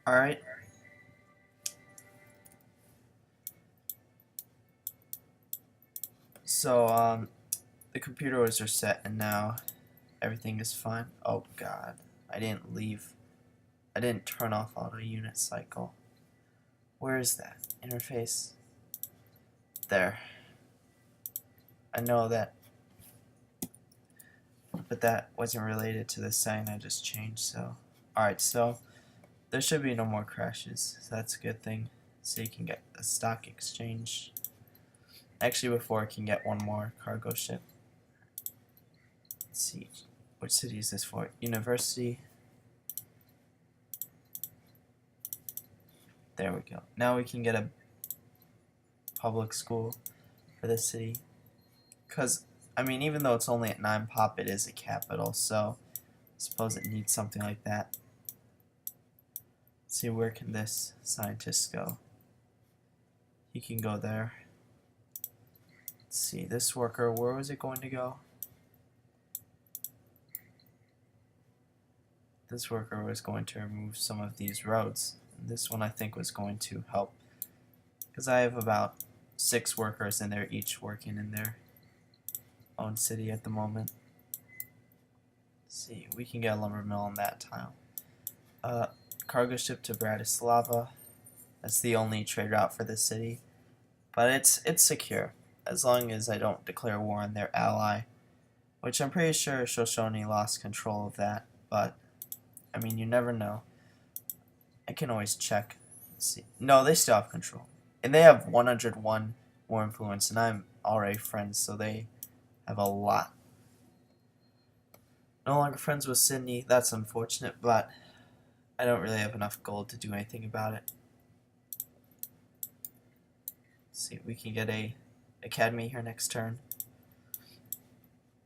Alright, so the computer was reset and now everything is fine. Oh god, I didn't leave. I didn't turn off auto unit cycle. Where is that? Interface. There. I know that, but that wasn't related to the sign I just changed, so. Alright, so there should be no more crashes, so that's a good thing. So you can get a stock exchange. Actually, before I can get one more cargo ship. Let's see, which city is this for? University. There we go. Now we can get a public school for this city. Because, I mean, even though it's only at 9 pop, it is a capital, so I suppose it needs something like that. Let's see, where can this scientist go? He can go there. Let's see, this worker, where was it going to go? This worker was going to remove some of these roads. This one I think was going to help, because I have about 6 workers in there, each working in their own city at the moment. Let's see, we can get a lumber mill on that tile. Cargo ship to Bratislava. That's the only trade route for this city, but it's secure as long as I don't declare war on their ally, which I'm pretty sure Shoshone lost control of that, but I mean, you never know. I can always check. Let's see. No, they still have control. And they have 101 more influence, and I'm already friends, so they have a lot. No longer friends with Sydney. That's unfortunate, but I don't really have enough gold to do anything about it. Let's see, we can get a academy here next turn.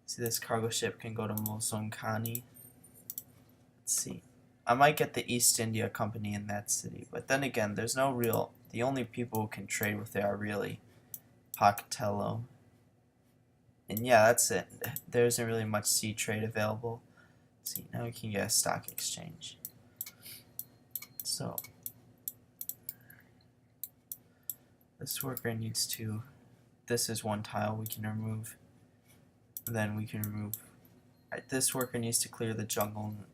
See, this cargo ship can go to Mozonkani. Let's see. I might get the East India Company in that city, but then again, there's no real. The only people who can trade with it are really Pocatello. And yeah, that's it. There isn't really much sea trade available. Let's see, now we can get a stock exchange. So this worker needs to. This is one tile we can remove. Then we can remove. Right, this worker needs to clear the jungle and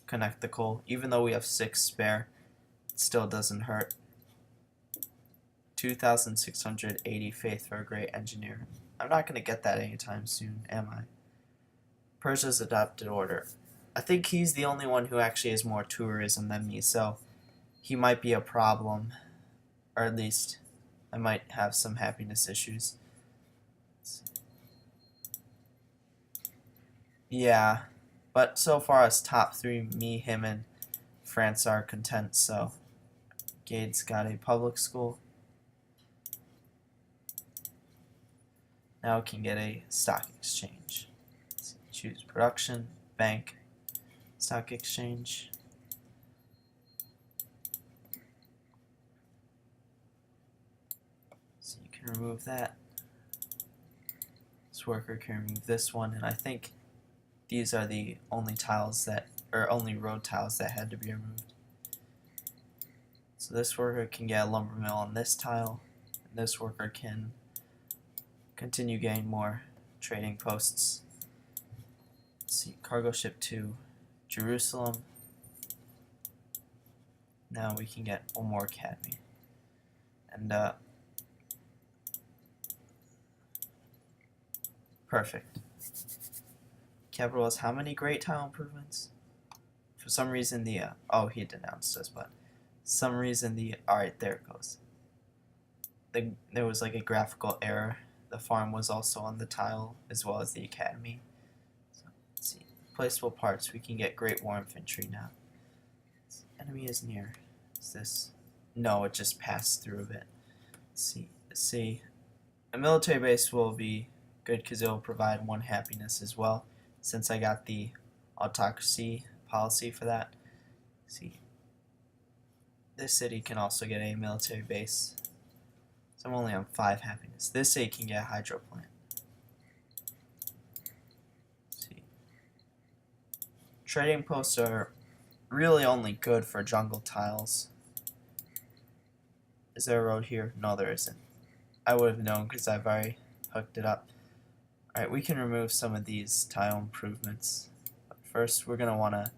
connect the coal. Even though we have 6 spare, it still doesn't hurt. 2,680 faith for a great engineer. I'm not going to get that anytime soon, am I? Persia's adopted order. I think he's the only one who actually has more tourism than me, so he might be a problem. Or at least I might have some happiness issues. Yeah, but so far as top 3, me, him, and France are content, so Gade's got a public school. Now we can get a stock exchange. Let's choose production, bank, stock exchange. So you can remove that. This worker can remove this one, and I think these are the only tiles that, or only road tiles that had to be removed. So this worker can get a lumber mill on this tile, and this worker can continue getting more trading posts. Let's see, cargo ship to Jerusalem. Now we can get one more academy. And perfect. Capital has how many great tile improvements? For some reason the oh, he denounced us, but some reason the alright, there it goes. There was like a graphical error. The farm was also on the tile as well as the academy. So, let's see. Placeable parts. We can get Great War Infantry now. Enemy is near. Is this? No, it just passed through a bit. Let's see. Let's see. A military base will be good because it will provide 1 happiness as well, since I got the autocracy policy for that. Let's see. This city can also get a military base. So I'm only on 5 happiness. This city can get a hydro plant. Let's see. Trading posts are really only good for jungle tiles. Is there a road here? No, there isn't. I would have known because I've already hooked it up. Alright, we can remove some of these tile improvements. But first, we're going to want to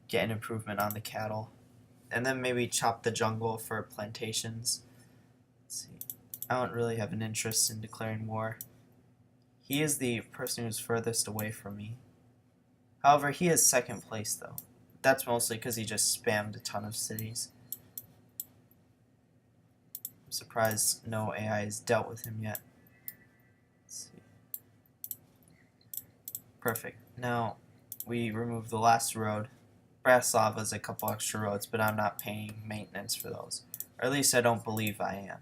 get an improvement on the cattle. And then maybe chop the jungle for plantations. Let's see. I don't really have an interest in declaring war. He is the person who's furthest away from me. However, he is second place, though. That's mostly because he just spammed a ton of cities. I'm surprised no AI has dealt with him yet. Let's see. Perfect. Now, we remove the last road. Bratislava's a couple extra roads, but I'm not paying maintenance for those. Or at least I don't believe I am.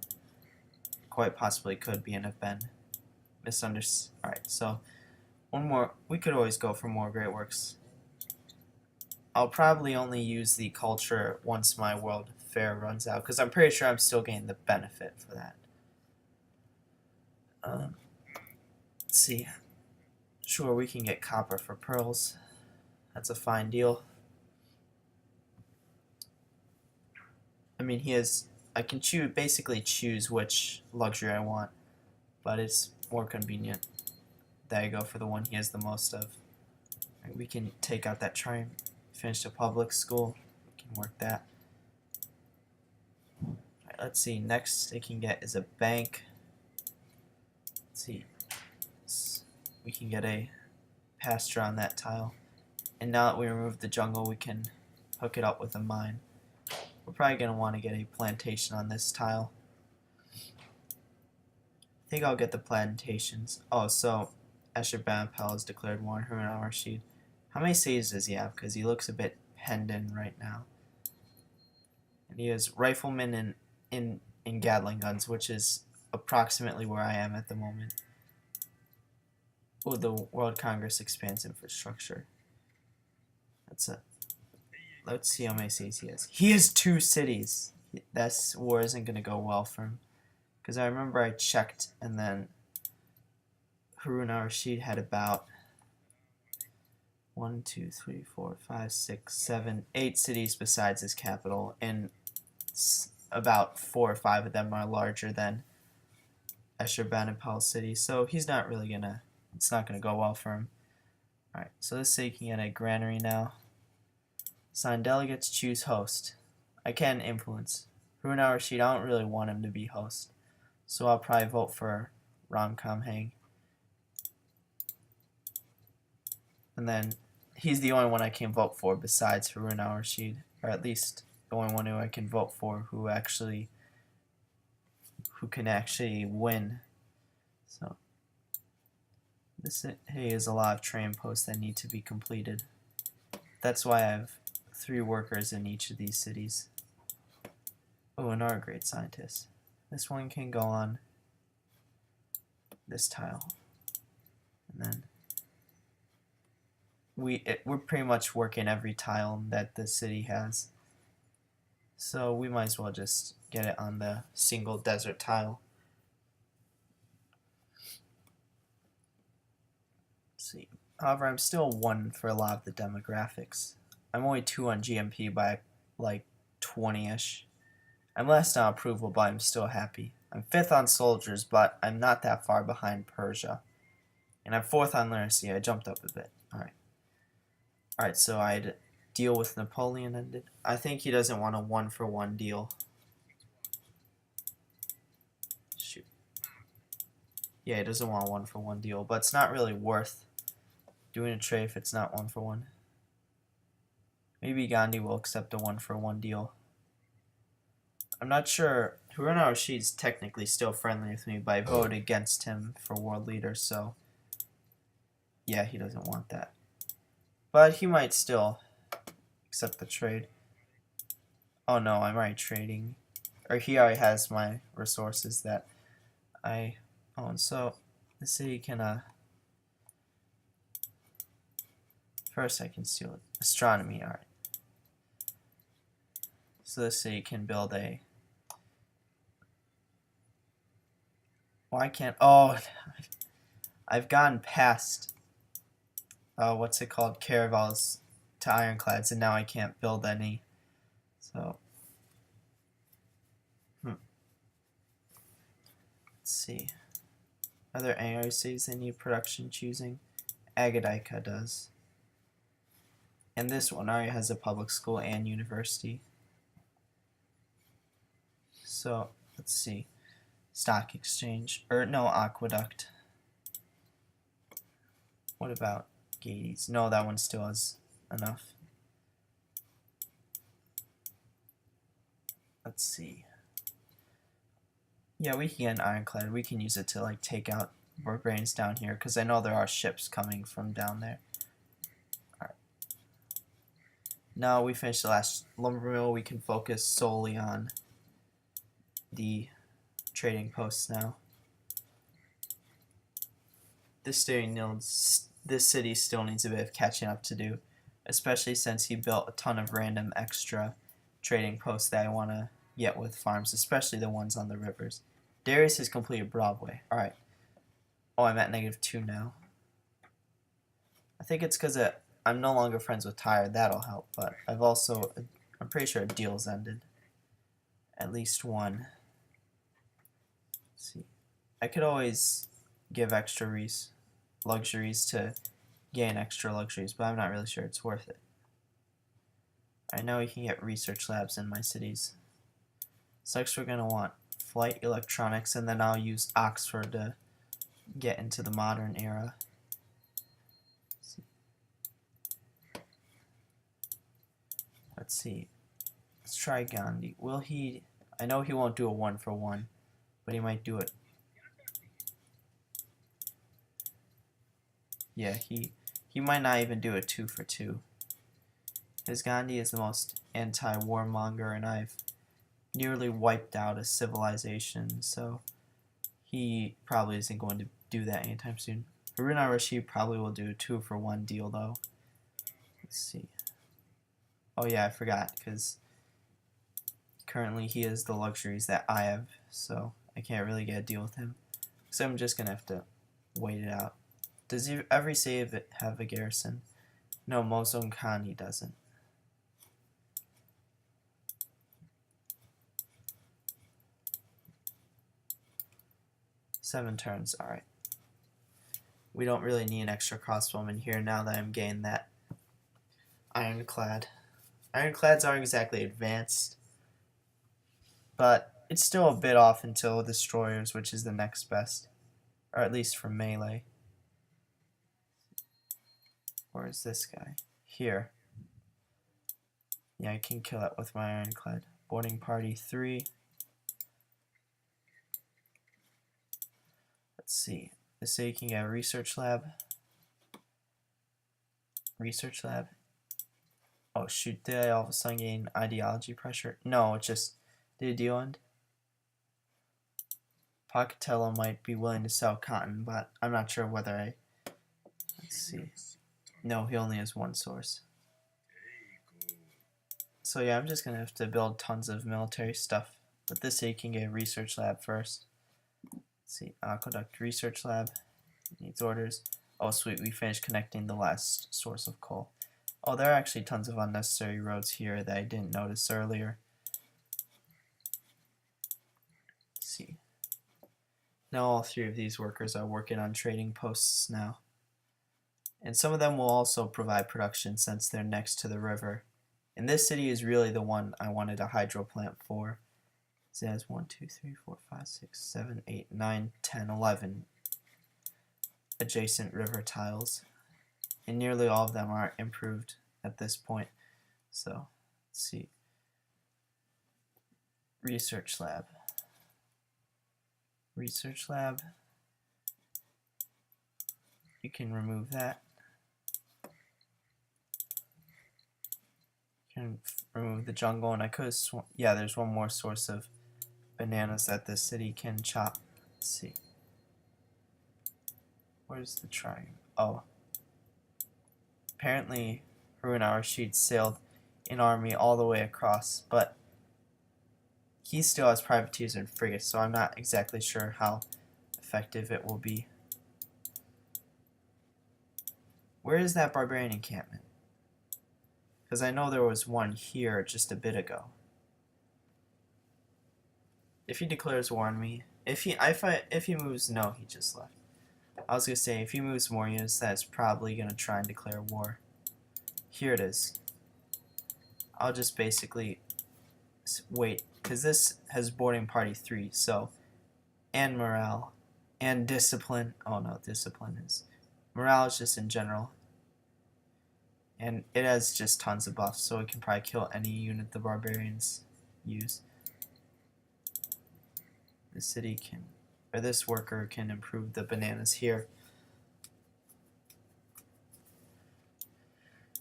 Quite possibly could be and have been misunderstood. Alright, so one more. We could always go for more great works. I'll probably only use the culture once my world fair runs out, because I'm pretty sure I'm still getting the benefit for that. Let's see. Sure, we can get copper for pearls. That's a fine deal. I mean, I can basically choose which luxury I want, but it's more convenient that I go for the one he has the most of. Right, we can take out that try finish a public school. We can work that. Right, let's see. Next they can get is a bank. Let's see. We can get a pasture on that tile. And now that we remove the jungle, we can hook it up with a mine. We're probably going to want to get a plantation on this tile. I think I'll get the plantations. Oh, so Ashurbanipal has declared war on Harun al-Rashid. How many cities does he have? Because he looks a bit penned in right now. And he has riflemen in Gatling guns, which is approximately where I am at the moment. Oh, the World Congress expands infrastructure. That's it. Let's see how many cities he has. He has 2 cities. This war isn't going to go well for him. Because I remember I checked, and then Harun al-Rashid had about 1, 2, 3, 4, 5, 6, 7, 8 cities besides his capital, and about 4 or 5 of them are larger than Ashurbanipal city. So he's not really gonna. It's not gonna go well for him. All right. So let's say you can get a granary now. Assign delegates, choose host. I can influence. Harun al-Rashid, I don't really want him to be host. So I'll probably vote for Ramkam Hang. And then he's the only one I can vote for besides Harun al-Rashid. Or at least the only one who I can vote for who can actually win. So this is a lot of train posts that need to be completed. That's why I have 3 workers in each of these cities. Oh, another great scientist. This one can go on this tile. And then we're pretty much working every tile that the city has. So we might as well just get it on the single desert tile. Let's see. However, I'm still 1 for a lot of the demographics. I'm only 2 on GMP by like 20-ish. I'm last on approval, but I'm still happy. I'm 5th on soldiers, but I'm not that far behind Persia. And I'm 4th on literacy. I jumped up a bit. Alright. Alright, so I'd deal with Napoleon ended. I think he doesn't want a 1-for-1 deal. Shoot. Yeah, he doesn't want a 1-for-1 deal, but it's not really worth doing a trade if it's not 1-for-1. Maybe Gandhi will accept a 1-for-1 deal. I'm not sure. Harun al-Rashid's technically still friendly with me, but I voted against him for world leader, so yeah, he doesn't want that. But he might still accept the trade. Oh no, I'm already trading. Or he already has my resources that I own. So the city can first I can steal it. Astronomy, alright. So the city can build a why can't I've gone past what's it called? Caraval's to ironclads, and now I can't build any. So, let's see. Are there any other cities that need production choosing? Agadyka does. And this one already has a public school and university. So, let's see. Stock exchange. Or, no, aqueduct. What about Gades? No, that one still has enough. Let's see. Yeah, we can get an ironclad. We can use it to like take out barbarians down here because I know there are ships coming from down there. Alright. Now we finished the last lumber mill. We can focus solely on the trading posts now. This city still needs a bit of catching up to do, especially since he built a ton of random extra trading posts that I want to get with farms, especially the ones on the rivers. Darius has completed Broadway. Alright. Oh, I'm at -2 now. I think it's because I'm no longer friends with Tyre. That'll help, but I'm pretty sure a deal's ended. At least one. Let's see. I could always give extra luxuries to gain extra luxuries, but I'm not really sure it's worth it. I know you can get research labs in my cities. So next we're going to want flight electronics, and then I'll use Oxford to get into the modern era. Let's see. Let's try Gandhi. Will he... I know he won't do a 1-for-1, but he might do it. Yeah, he might not even do a 2-for-2. Because Gandhi is the most anti-warmonger, and I've nearly wiped out a civilization, so he probably isn't going to do that anytime soon. Harun al-Rashid probably will do a 2-for-1 deal, though. Let's see. Oh yeah, I forgot, because currently he has the luxuries that I have, so I can't really get a deal with him. So I'm just going to have to wait it out. Does every city have a garrison? No, Mozum Khani doesn't. Seven turns, alright. We don't really need an extra crossbowman here now that I'm getting that ironclad. Ironclads aren't exactly advanced, but it's still a bit off until destroyers, which is the next best. Or at least for melee. Where is this guy? Here. Yeah, I can kill it with my ironclad. Boarding party 3. Let's see. This city can get a research lab. Research lab. Oh shoot, did I all of a sudden gain ideology pressure? No, it just did a deal end. Pocatello might be willing to sell cotton, but I'm not sure whether let's see. No, he only has one source. So yeah, I'm just gonna have to build tons of military stuff. But this city can get a research lab first. Let's see, aqueduct research lab needs orders. Oh sweet, we finished connecting the last source of coal. Oh, there are actually tons of unnecessary roads here that I didn't notice earlier. Let's see. Now all 3 of these workers are working on trading posts now. And some of them will also provide production since they're next to the river. And this city is really the one I wanted a hydro plant for. It has 1, 2, 3, 4, 5, 6, 7, 8, 9, 10, 11 adjacent river tiles. And nearly all of them are improved at this point. So, let's see. Research lab. Research lab. You can remove that. You can remove the jungle, and I could have sworn, yeah, there's one more source of bananas that the city can chop. Let's see. Where's the triangle? Oh. Apparently, Harun al-Rashid sailed an army all the way across, but he still has privateers and frigates, so I'm not exactly sure how effective it will be. Where is that barbarian encampment? Because I know there was one here just a bit ago. If he declares war on me, if he moves, no, he just left. I was gonna say if he moves more units, that's probably gonna try and declare war. Here it is. I'll just basically wait, because this has boarding party 3, so, and morale, and discipline. Oh no, discipline is, morale is just in general. And it has just tons of buffs, so it can probably kill any unit the barbarians use. The city can, or this worker can improve the bananas here.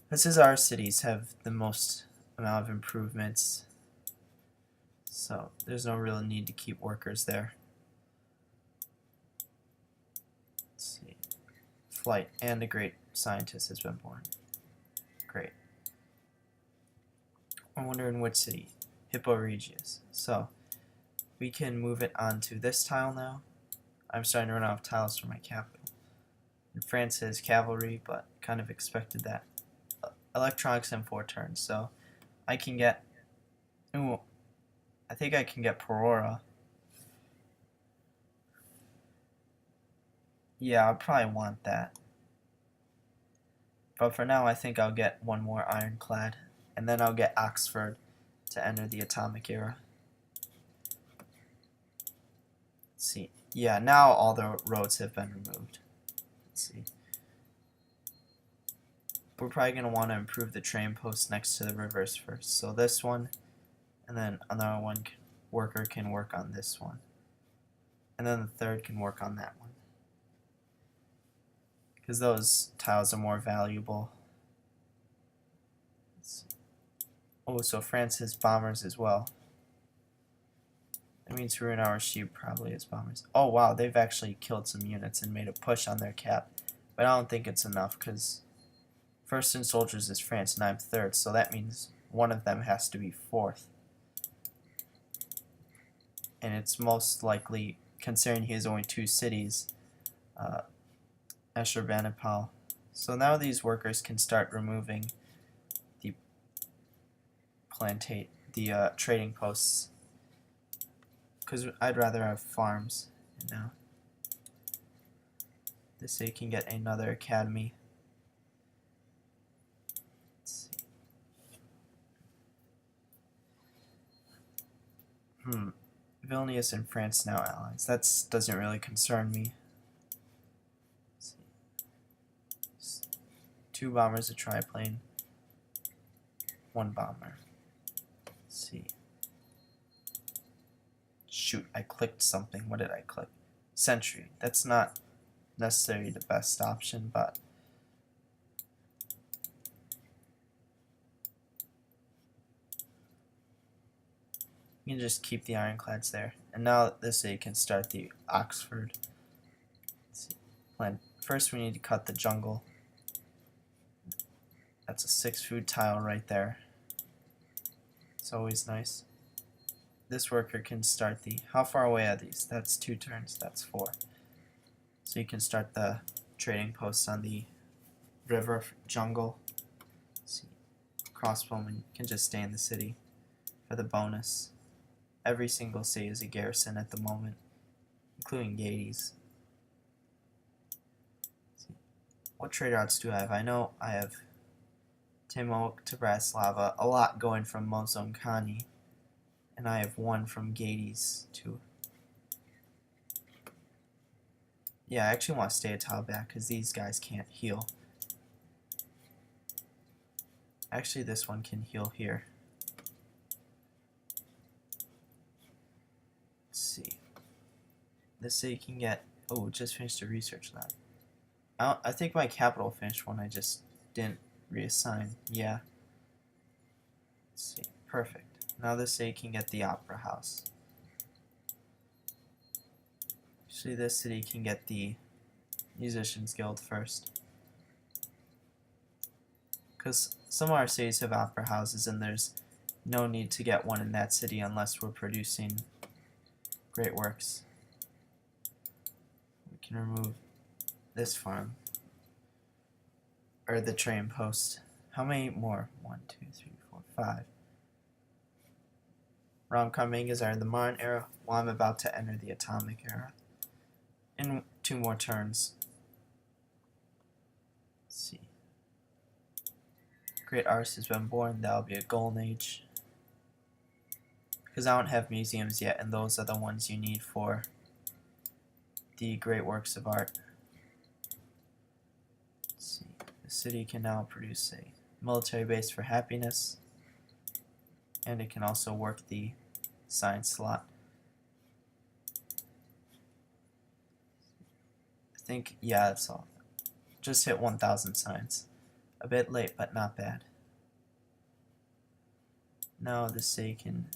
This is our cities have the most amount of improvements, so there's no real need to keep workers there. Let's see. Flight, and a great scientist has been born. Great. I'm wondering which city. Hippo Regius. So we can move it onto this tile now. I'm starting to run out of tiles for my capital. And France has cavalry, but kind of expected that. Electronics in 4 turns, so I can get, ooh, I think I can get Perora. Yeah, I probably want that. But for now, I think I'll get one more Ironclad, and then I'll get Oxford to enter the Atomic Era. Let's see. Yeah, now all the roads have been removed. Let's see. We're probably going to want to improve the train post next to the rivers first. So this one, and then another one worker can work on this one. And then the third can work on that one. Because those tiles are more valuable. Oh, so France has bombers as well. That means Ruin Our Sheep probably has bombers. Oh wow, they've actually killed some units and made a push on their cap. But I don't think it's enough, because first in soldiers is France and I'm 3rd, so that means one of them has to be 4th. And it's most likely, considering he has only 2 cities, Ashurbanipal. So now these workers can start removing the trading posts, because I'd rather have farms now. This city can get another academy. Let's see. Vilnius and France now allies. That doesn't really concern me. 2 bombers, a triplane, 1 bomber. Let's see. Shoot, I clicked something. What did I click? Sentry. That's not necessarily the best option, but you can just keep the ironclads there. And now this city can start the Oxford. Let's see. Plan. First we need to cut the jungle. That's a 6 food tile right there. It's always nice. This worker can start the, how far away are these? That's 2 turns, that's 4. So you can start the trading posts on the river jungle. Let's see. Crossbowmen can just stay in the city for the bonus. Every single city is a garrison at the moment, including Gades. What trade routes do I have? I know I have Timok to Bratislava, a lot going from Mozonkani, and I have 1 from Gades to... Yeah, I actually want to stay a tile back because these guys can't heal. Actually, this one can heal here. Let's see. This city can get... Oh, just finished a research lab. I think my capital finished one, I just didn't reassign. Yeah. Let's see. Perfect. Now this city can get the Opera House. Actually, this city can get the Musicians Guild first. Because some of our cities have opera houses and there's no need to get one in that city unless we're producing great works. We can remove this farm. Or the train post. How many more? 1, 2, 3, 4, 5. Rom-com mangas are in the modern era, while I'm about to enter the atomic era. In 2 more turns. Let's see. Great artist has been born. That'll be a golden age. Because I don't have museums yet, and those are the ones you need for the great works of art. Let's see. The city can now produce a military base for happiness, and it can also work the science slot. I think, yeah, that's all. Just hit 1,000 science. A bit late, but not bad. Now the city can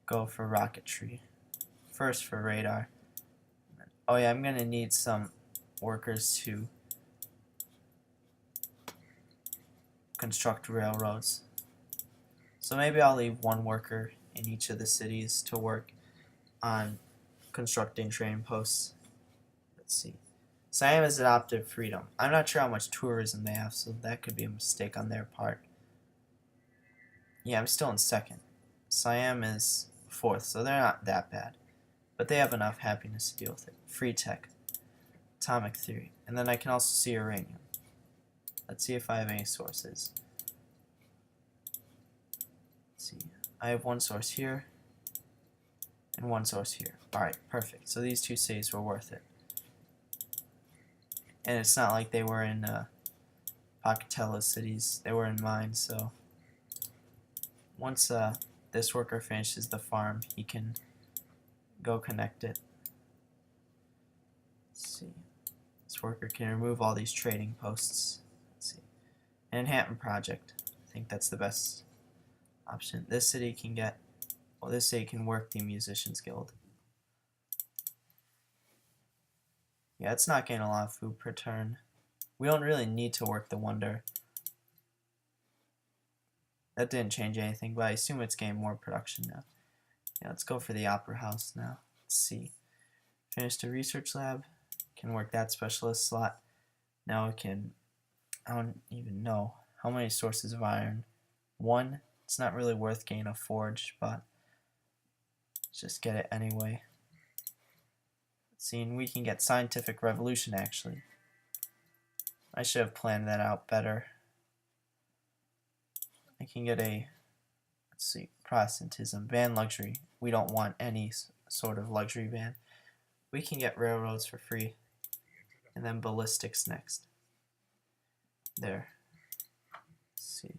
go for rocketry. First for radar. Oh yeah, I'm gonna need some workers to construct railroads. So maybe I'll leave 1 worker in each of the cities to work on constructing trading posts. Let's see. Siam has adopted freedom. I'm not sure how much tourism they have, so that could be a mistake on their part. Yeah, I'm still in 2nd. Siam is 4th, so they're not that bad. But they have enough happiness to deal with it. Free tech. Atomic theory. And then I can also see uranium. Let's see if I have any sources. Let's see. I have 1 source here and 1 source here. Alright, perfect. So these 2 cities were worth it. And it's not like they were in Pocatello cities. They were in mine, so once this worker finishes the farm, he can go connect it. Let's see. This worker can remove all these trading posts. Let's see. Manhattan Project. I think that's the best option. This city can get, well, this city can work the Musicians Guild. Yeah, it's not getting a lot of food per turn. We don't really need to work the Wonder. That didn't change anything, but I assume it's getting more production now. Yeah, let's go for the Opera House now. Let's see. Finished a research lab. Can work that specialist slot. Now it can, I don't even know. How many sources of iron? 1. It's not really worth getting a forge, but let's just get it anyway. Let's see, and we can get scientific revolution actually. I should have planned that out better. I can get a, let's see, Protestantism, ban luxury. We don't want any sort of luxury ban. We can get railroads for free. And then ballistics next. There. Let's see.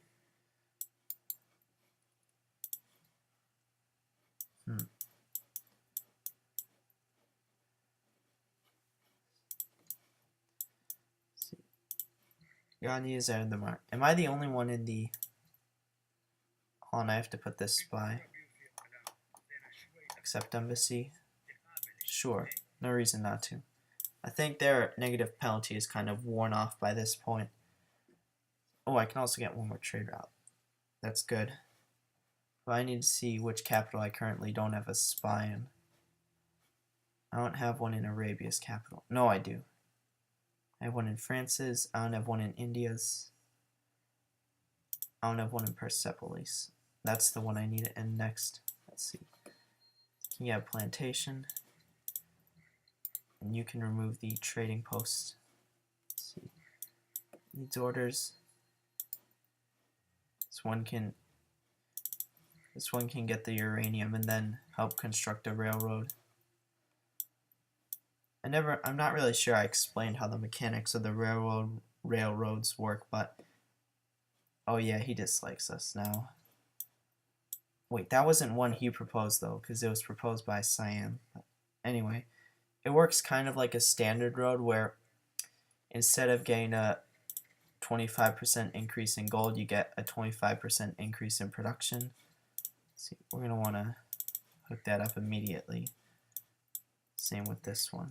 Gandhi is out of the mark. Am I the only one in the... Hold on, I have to put this spy. Accept embassy. Sure, no reason not to. I think their negative penalty is kind of worn off by this point. Oh, I can also get 1 more trade route. That's good. But I need to see which capital I currently don't have a spy in. I don't have one in Arabia's capital. No, I do. I have 1 in France's. I don't have 1 in India's. I don't have 1 in Persepolis. That's the one I need to end next. Let's see. You can get a plantation. And you can remove the trading posts. Let's see. Needs orders. This one can get the uranium and then help construct a railroad. I'm not really sure I explained how the mechanics of the railroads work, but oh yeah, he dislikes us now. Wait, that wasn't one he proposed though, because it was proposed by Siam. But anyway, it works kind of like a standard road where instead of getting a 25% increase in gold, you get a 25% increase in production. Let's see, we're going to want to hook that up immediately. Same with this one.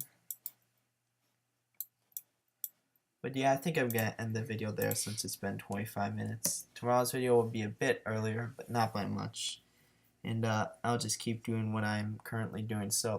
But yeah, I think I'm going to end the video there since it's been 25 minutes. Tomorrow's video will be a bit earlier, but not by much. And I'll just keep doing what I'm currently doing. So